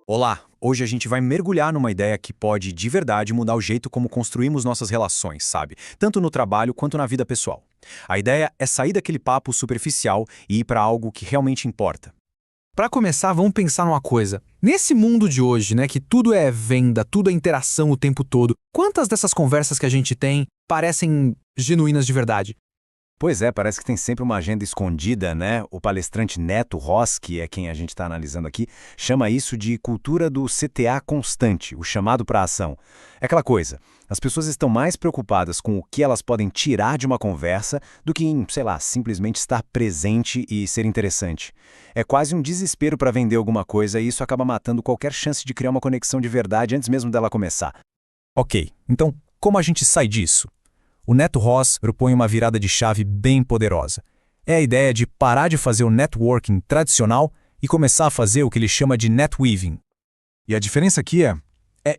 Olá! Hoje a gente vai mergulhar numa ideia que pode, de verdade, mudar o jeito como construímos nossas relações, sabe? Tanto no trabalho quanto na vida pessoal. A ideia é sair daquele papo superficial e ir para algo que realmente importa. Para começar, vamos pensar numa coisa. Nesse mundo de hoje, né, que tudo é venda, tudo é interação o tempo todo, quantas dessas conversas que a gente tem parecem genuínas de verdade? Pois é, parece que tem sempre uma agenda escondida, né? O palestrante Neto Ross, que é quem a gente está analisando aqui, chama isso de cultura do CTA constante, o chamado para a ação. É aquela coisa, as pessoas estão mais preocupadas com o que elas podem tirar de uma conversa do que em, sei lá, simplesmente estar presente e ser interessante. É quase um desespero para vender alguma coisa e isso acaba matando qualquer chance de criar uma conexão de verdade antes mesmo dela começar. Ok, então como a gente sai disso? O Neto Ross propõe uma virada de chave bem poderosa. É a ideia de parar de fazer o networking tradicional e começar a fazer o que ele chama de netweaving. E a diferença aqui é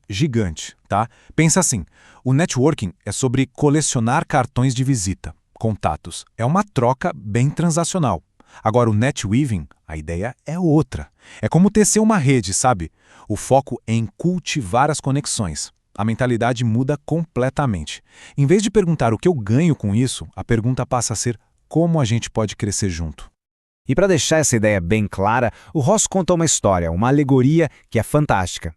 gigante, tá? Pensa assim, o networking é sobre colecionar cartões de visita, contatos. É uma troca bem transacional. Agora o netweaving, a ideia é outra. É como tecer uma rede, sabe? O foco é em cultivar as conexões. A mentalidade muda completamente. Em vez de perguntar o que eu ganho com isso, a pergunta passa a ser como a gente pode crescer junto. E para deixar essa ideia bem clara, o Ross conta uma história, uma alegoria que é fantástica.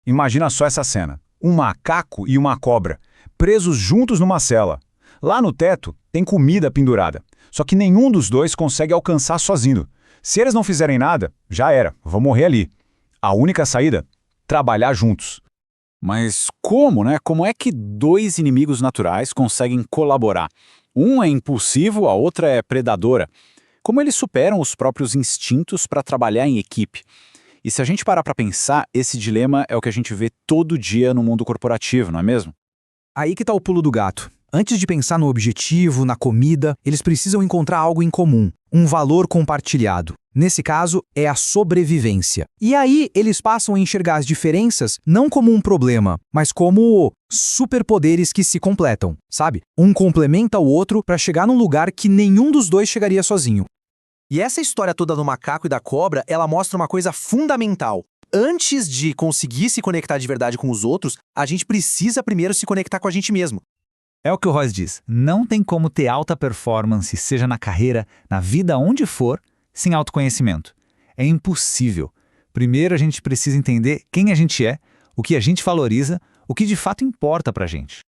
Imagina só essa cena. Um macaco e uma cobra, presos juntos numa cela. Lá no teto tem comida pendurada, só que nenhum dos dois consegue alcançar sozinho. Se eles não fizerem nada, já era, vão morrer ali. A única saída? Trabalhar juntos. Mas como, né? Como é que dois inimigos naturais conseguem colaborar? Um é impulsivo, a outra é predadora. Como eles superam os próprios instintos para trabalhar em equipe? E se a gente parar para pensar, esse dilema é o que a gente vê todo dia no mundo corporativo, não é mesmo? Aí que tá o pulo do gato. Antes de pensar no objetivo, na comida, eles precisam encontrar algo em comum, um valor compartilhado. Nesse caso, é a sobrevivência. E aí, eles passam a enxergar as diferenças não como um problema, mas como superpoderes que se completam, sabe? Um complementa o outro para chegar num lugar que nenhum dos dois chegaria sozinho. E essa história toda do macaco e da cobra, ela mostra uma coisa fundamental. Antes de conseguir se conectar de verdade com os outros, a gente precisa primeiro se conectar com a gente mesmo. É o que o Ross diz, não tem como ter alta performance, seja na carreira, na vida, onde for, sem autoconhecimento. É impossível. Primeiro a gente precisa entender quem a gente é, o que a gente valoriza, o que de fato importa pra gente.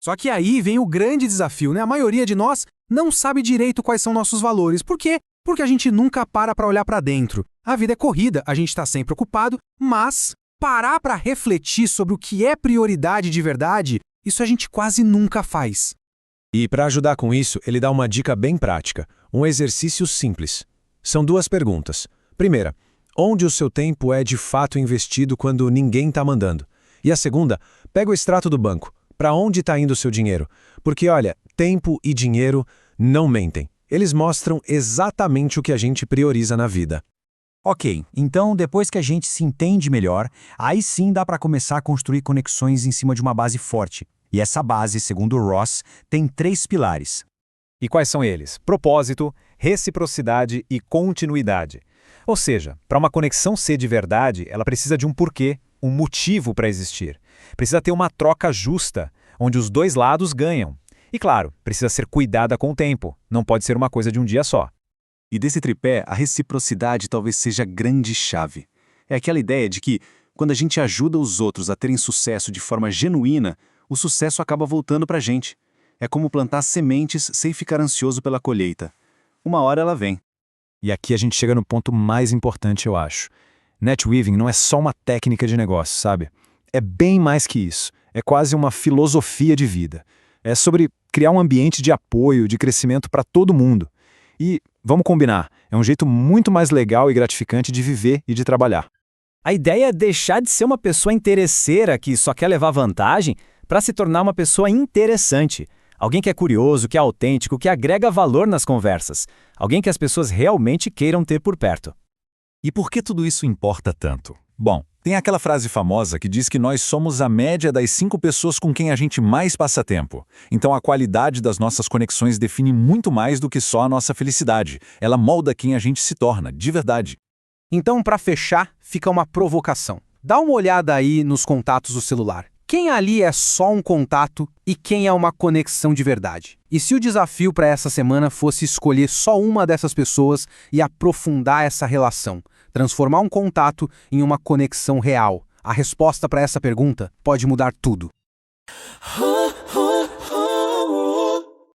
Só que aí vem o grande desafio, né? A maioria de nós não sabe direito quais são nossos valores. Por quê? Porque a gente nunca para olhar pra dentro. A vida é corrida, a gente tá sempre ocupado, mas parar pra refletir sobre o que é prioridade de verdade, isso a gente quase nunca faz. E para ajudar com isso, ele dá uma dica bem prática, um exercício simples. São duas perguntas. Primeira, onde o seu tempo é de fato investido quando ninguém está mandando? E a segunda, pega o extrato do banco. Para onde está indo o seu dinheiro? Porque, olha, tempo e dinheiro não mentem. Eles mostram exatamente o que a gente prioriza na vida. Ok, então depois que a gente se entende melhor, aí sim dá para começar a construir conexões em cima de uma base forte. E essa base, segundo o Ross, tem 3 pilares. E quais são eles? Propósito, reciprocidade e continuidade. Ou seja, para uma conexão ser de verdade, ela precisa de um porquê, um motivo para existir. Precisa ter uma troca justa, onde os dois lados ganham. E claro, precisa ser cuidada com o tempo, não pode ser uma coisa de um dia só. E desse tripé, a reciprocidade talvez seja a grande chave. É aquela ideia de que, quando a gente ajuda os outros a terem sucesso de forma genuína, o sucesso acaba voltando pra gente. É como plantar sementes sem ficar ansioso pela colheita. Uma hora ela vem. E aqui a gente chega no ponto mais importante, eu acho. Netweaving não é só uma técnica de negócio, sabe? É bem mais que isso. É quase uma filosofia de vida. É sobre criar um ambiente de apoio, de crescimento para todo mundo. E, vamos combinar, é um jeito muito mais legal e gratificante de viver e de trabalhar. A ideia é deixar de ser uma pessoa interesseira que só quer levar vantagem para se tornar uma pessoa interessante. Alguém que é curioso, que é autêntico, que agrega valor nas conversas. Alguém que as pessoas realmente queiram ter por perto. E por que tudo isso importa tanto? Bom, tem aquela frase famosa que diz que nós somos a média das 5 pessoas com quem a gente mais passa tempo. Então a qualidade das nossas conexões define muito mais do que só a nossa felicidade. Ela molda quem a gente se torna, de verdade. Então, para fechar, fica uma provocação. Dá uma olhada aí nos contatos do celular. Quem ali é só um contato e quem é uma conexão de verdade? E se o desafio para essa semana fosse escolher só uma dessas pessoas e aprofundar essa relação, transformar um contato em uma conexão real? A resposta para essa pergunta pode mudar tudo.